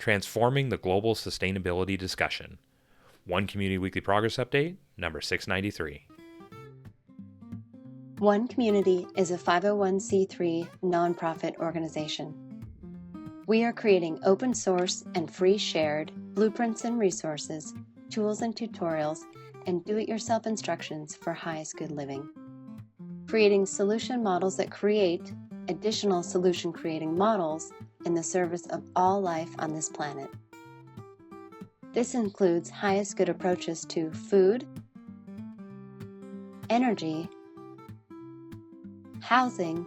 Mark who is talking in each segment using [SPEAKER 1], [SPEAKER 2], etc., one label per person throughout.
[SPEAKER 1] Transforming the Global Sustainability Discussion. One Community Weekly Progress Update, number 693.
[SPEAKER 2] One Community is a 501c3 nonprofit organization. We are creating open source and free shared blueprints and resources, tools and tutorials, and do-it-yourself instructions for highest good living. Creating solution models that create additional solution creating models in the service of all life on this planet. This includes highest good approaches to food, energy, housing,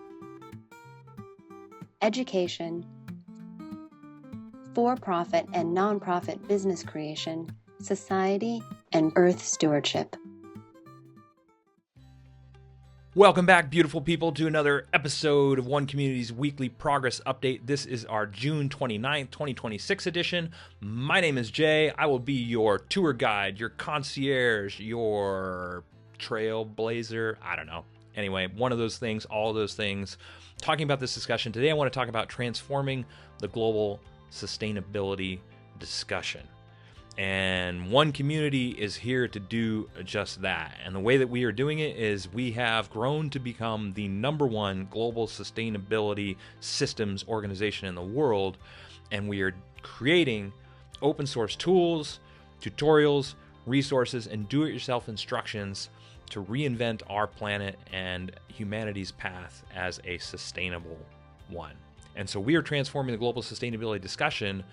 [SPEAKER 2] education, for-profit and non-profit business creation, society, and earth stewardship.
[SPEAKER 1] Welcome back, beautiful people, to another episode of One Community's Weekly Progress Update. This is our June 29th, 2026 edition. My name is Jay. I will be your tour guide, your concierge, your trailblazer. I don't know. Anyway, one of those things, all of those things. Talking about this discussion today, I want to talk about transforming the global sustainability discussion. And One Community is here to do just that. And the way that we are doing it is we have grown to become the #1 global sustainability systems organization in the world. And we are creating open source tools, tutorials, resources, and do-it-yourself instructions to reinvent our planet and humanity's path as a sustainable one. And so we are transforming the global sustainability discussion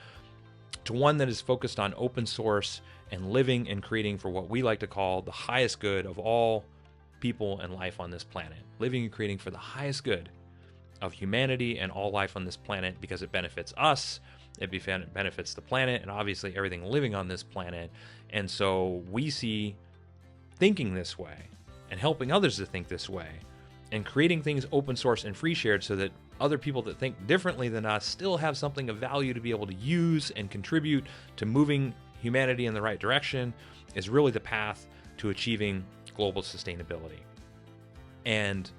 [SPEAKER 1] to one that is focused on open source and living and creating for what we like to call the highest good of all people and life on this planet. Living and creating for the highest good of humanity and all life on this planet because it benefits us, it benefits the planet, and obviously everything living on this planet. And so we see thinking this way and helping others to think this way and creating things open source and free shared so that other people that think differently than us still have something of value to be able to use and contribute to moving humanity in the right direction is really the path to achieving global sustainability. And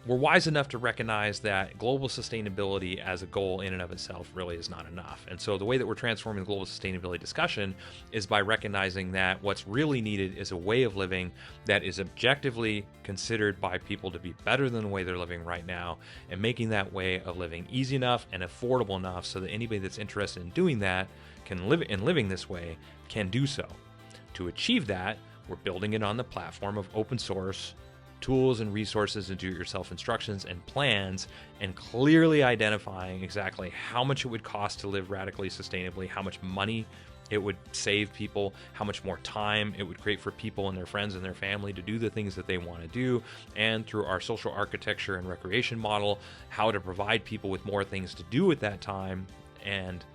[SPEAKER 1] we're wise enough to recognize that global sustainability as a goal in and of itself really is not enough. And so the way that we're transforming the global sustainability discussion is by recognizing that what's really needed is a way of living that is objectively considered by people to be better than the way they're living right now, and making that way of living easy enough and affordable enough so that anybody that's interested in doing that can live in living this way can do so. To achieve that, we're building it on the platform of open source tools and resources and do-it-yourself instructions and plans, and clearly identifying exactly how much it would cost to live radically sustainably, how much money it would save people, how much more time it would create for people and their friends and their family to do the things that they want to do, and through our social architecture and recreation model, how to provide people with more things to do at that time and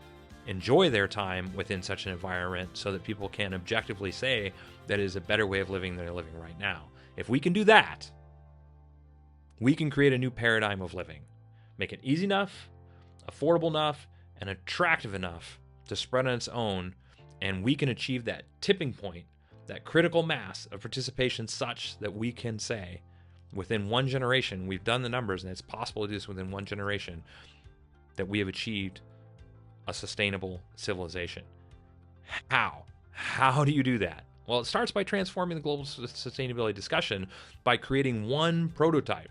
[SPEAKER 1] enjoy their time within such an environment so that people can objectively say that it is a better way of living than they're living right now. If we can do that, we can create a new paradigm of living. Make it easy enough, affordable enough, and attractive enough to spread on its own, and we can achieve that tipping point, that critical mass of participation such that we can say, within one generation, we've done the numbers, and it's possible to do this within one generation, that we have achieved a sustainable civilization. How? How do you do that? Well, it starts by transforming the global sustainability discussion by creating one prototype.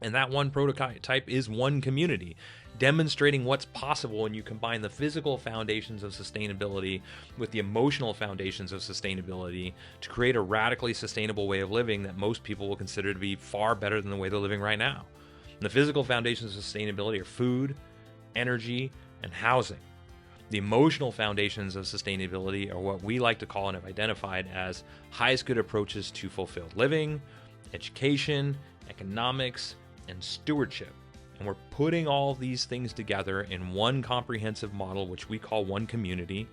[SPEAKER 1] And that one prototype is One Community, demonstrating what's possible when you combine the physical foundations of sustainability with the emotional foundations of sustainability to create a radically sustainable way of living that most people will consider to be far better than the way they're living right now. And the physical foundations of sustainability are food, energy, and housing. The emotional foundations of sustainability are what we like to call and have identified as highest good approaches to fulfilled living, education, economics, and stewardship. And we're putting all these things together in one comprehensive model, which we call One Community,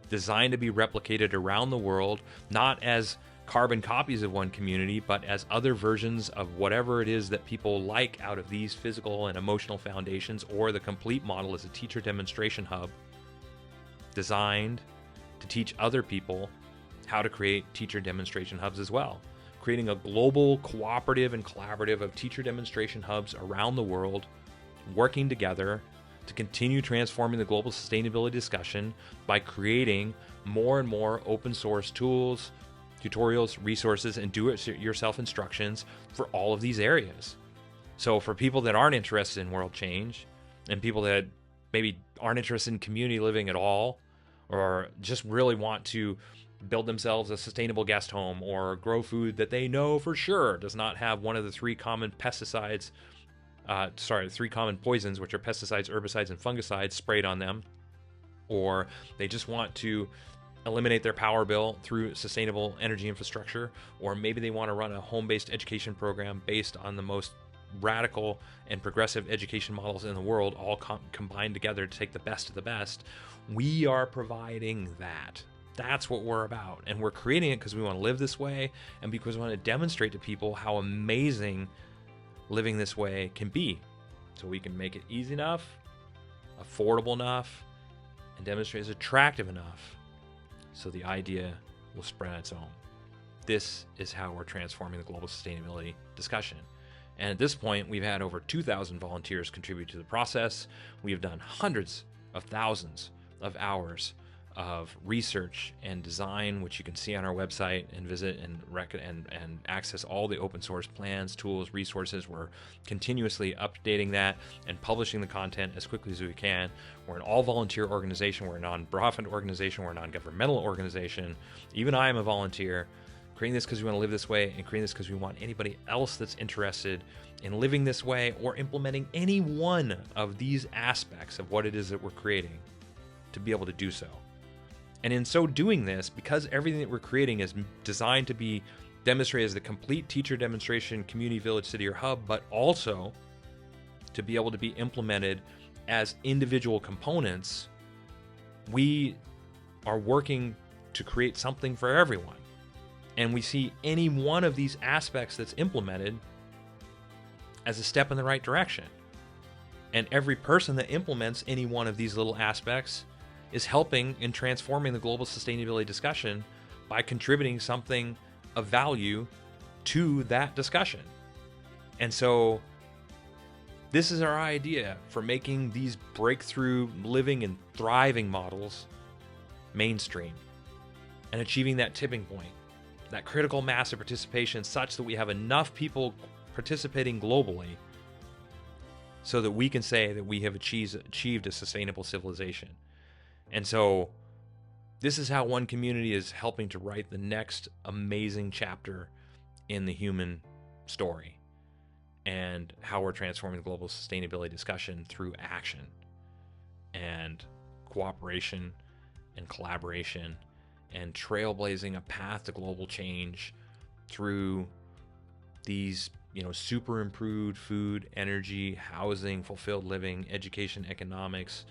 [SPEAKER 1] designed to be replicated around the world, not as carbon copies of One Community, but as other versions of whatever it is that people like out of these physical and emotional foundations, or the complete model as a teacher demonstration hub designed to teach other people how to create teacher demonstration hubs as well. Creating a global cooperative and collaborative of teacher demonstration hubs around the world, working together to continue transforming the global sustainability discussion by creating more and more open source tools, tutorials, resources, and do-it-yourself instructions for all of these areas. So for people that aren't interested in world change, and people that maybe aren't interested in community living at all, or just really want to build themselves a sustainable guest home or grow food that they know for sure does not have one of the three common poisons, which are pesticides, herbicides, and fungicides sprayed on them, or they just want to eliminate their power bill through sustainable energy infrastructure, or maybe they want to run a home-based education program based on the most radical and progressive education models in the world, all combined together to take the best of the best. We are providing that. That's what we're about. And we're creating it because we want to live this way, and because we want to demonstrate to people how amazing living this way can be. So we can make it easy enough, affordable enough, and demonstrate it's attractive enough so the idea will spread on its own. This is how we're transforming the global sustainability discussion. And at this point, we've had over 2,000 volunteers contribute to the process. We have done hundreds of thousands of hours of research and design, which you can see on our website and visit and access all the open source plans, tools, resources. We're continuously updating that and publishing the content as quickly as we can. We're an all-volunteer organization. We're a non-profit organization. We're a non-governmental organization. Even I am a volunteer. Creating this because we want to live this way, and creating this because we want anybody else that's interested in living this way or implementing any one of these aspects of what it is that we're creating to be able to do so. And in so doing this, because everything that we're creating is designed to be demonstrated as the complete teacher demonstration, community, village, city, or hub, but also to be able to be implemented as individual components, we are working to create something for everyone. And we see any one of these aspects that's implemented as a step in the right direction. And every person that implements any one of these little aspects is helping in transforming the global sustainability discussion by contributing something of value to that discussion. And so this is our idea for making these breakthrough living and thriving models mainstream and achieving that tipping point, that critical mass of participation such that we have enough people participating globally so that we can say that we have achieved a sustainable civilization. And so this is how one community is helping to write the next amazing chapter in the human story, and how we're transforming the global sustainability discussion through action and cooperation and collaboration, and trailblazing a path to global change through these, super improved food, energy, housing, fulfilled living, education, economics,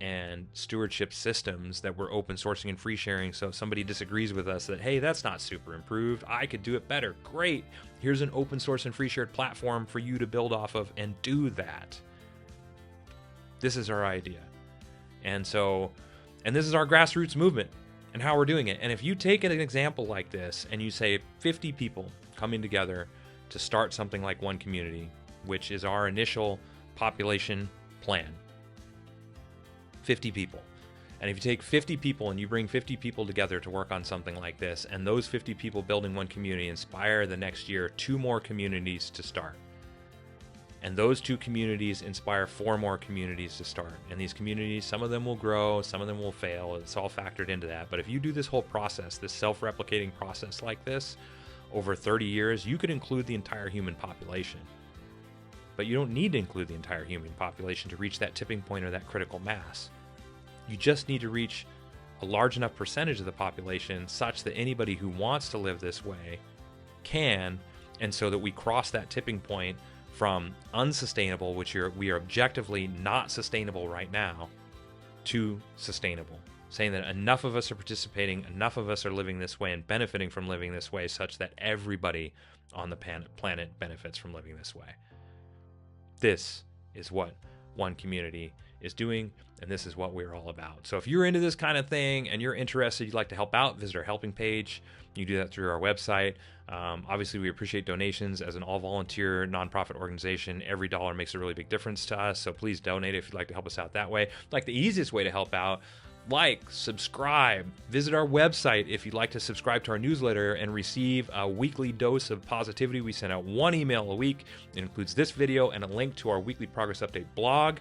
[SPEAKER 1] and stewardship systems that we're open sourcing and free sharing. So if somebody disagrees with us that, hey, that's not super improved, I could do it better, great. Here's an open source and free shared platform for you to build off of and do that. This is our idea. And this is our grassroots movement and how we're doing it. And if you take an example like this and you say 50 people coming together to start something like one community, which is our initial population plan, 50 people. And if you take 50 people and you bring 50 people together to work on something like this, and those 50 people building one community inspire the next year 2 more communities to start. And those 2 communities inspire 4 more communities to start. And these communities, some of them will grow, some of them will fail. It's all factored into that. But if you do this whole process, this self-replicating process like this, over 30 years, you could include the entire human population. But you don't need to include the entire human population to reach that tipping point or that critical mass. You just need to reach a large enough percentage of the population such that anybody who wants to live this way can, and so that we cross that tipping point from unsustainable, which we are objectively not sustainable right now, to sustainable. Saying that enough of us are participating, enough of us are living this way and benefiting from living this way such that everybody on the planet benefits from living this way. This is what one community is doing, and this is what we're all about. So if you're into this kind of thing and you're interested, you'd like to help out, visit our helping page. You can do that through our website. Obviously, we appreciate donations. As an all-volunteer nonprofit organization, every dollar makes a really big difference to us, so please donate if you'd like to help us out that way. Like the easiest way to help out, like, subscribe, visit our website if you'd like to subscribe to our newsletter and receive a weekly dose of positivity. We send out 1 email a week. It includes this video and a link to our weekly progress update blog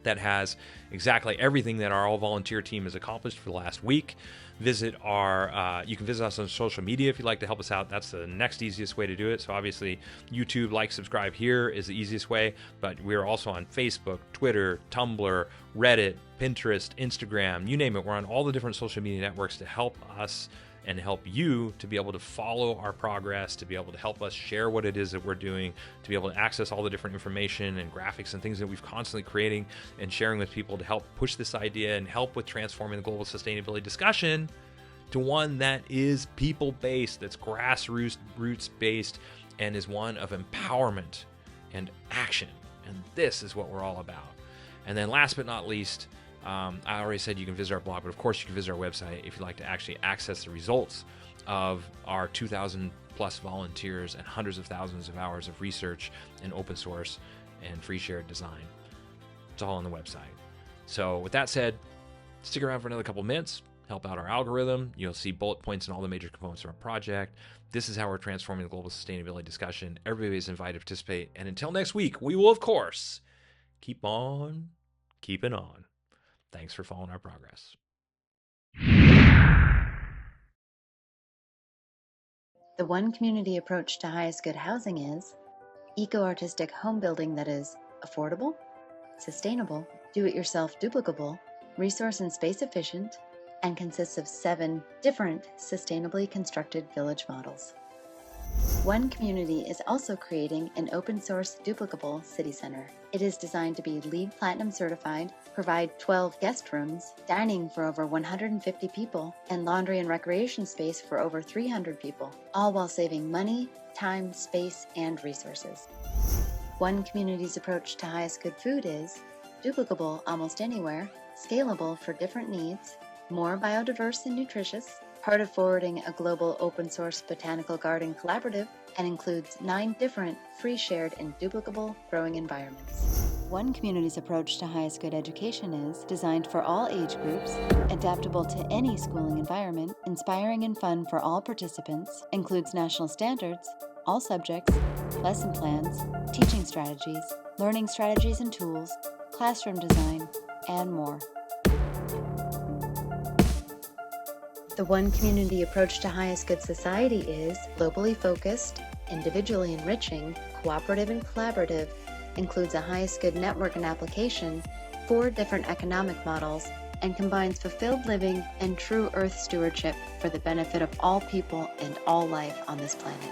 [SPEAKER 1] that has exactly everything that our all-volunteer team has accomplished for the last week. Visit our, you can visit us on social media if you'd like to help us out. That's the next easiest way to do it. So obviously YouTube, like, subscribe here is the easiest way, but we're also on Facebook, Twitter, Tumblr, Reddit, Pinterest, Instagram, you name it. We're on all the different social media networks to help us and help you to be able to follow our progress, to be able to help us share what it is that we're doing, to be able to access all the different information and graphics and things that we've constantly creating and sharing with people to help push this idea and help with transforming the global sustainability discussion to one that is people-based, that's grassroots-based, and is one of empowerment and action. And this is what we're all about. And then last but not least, I already said you can visit our blog, but of course you can visit our website if you'd like to actually access the results of our 2,000 plus volunteers and hundreds of thousands of hours of research and open source and free shared design. It's all on the website. So with that said, stick around for another couple minutes, help out our algorithm. You'll see bullet points in all the major components of our project. This is how we're transforming the global sustainability discussion. Everybody is invited to participate. And until next week, we will, of course, keep on keeping on. Thanks for following our progress.
[SPEAKER 2] The one community approach to highest good housing is eco-artistic home building that is affordable, sustainable, do-it-yourself duplicable, resource and space efficient, and consists of 7 different sustainably constructed village models. One Community is also creating an open-source duplicable city center. It is designed to be LEED Platinum certified, provide 12 guest rooms, dining for over 150 people, and laundry and recreation space for over 300 people, all while saving money, time, space, and resources. One Community's approach to highest good food is duplicable almost anywhere, scalable for different needs, more biodiverse and nutritious, part of forwarding a global open-source botanical garden collaborative, and includes 9 different free, shared, and duplicable growing environments. One Community's approach to highest good education is designed for all age groups, adaptable to any schooling environment, inspiring and fun for all participants, includes national standards, all subjects, lesson plans, teaching strategies, learning strategies and tools, classroom design, and more. The One Community approach to highest good society is globally focused, individually enriching, cooperative and collaborative, includes a highest good network and application, 4 different economic models, and combines fulfilled living and true earth stewardship for the benefit of all people and all life on this planet.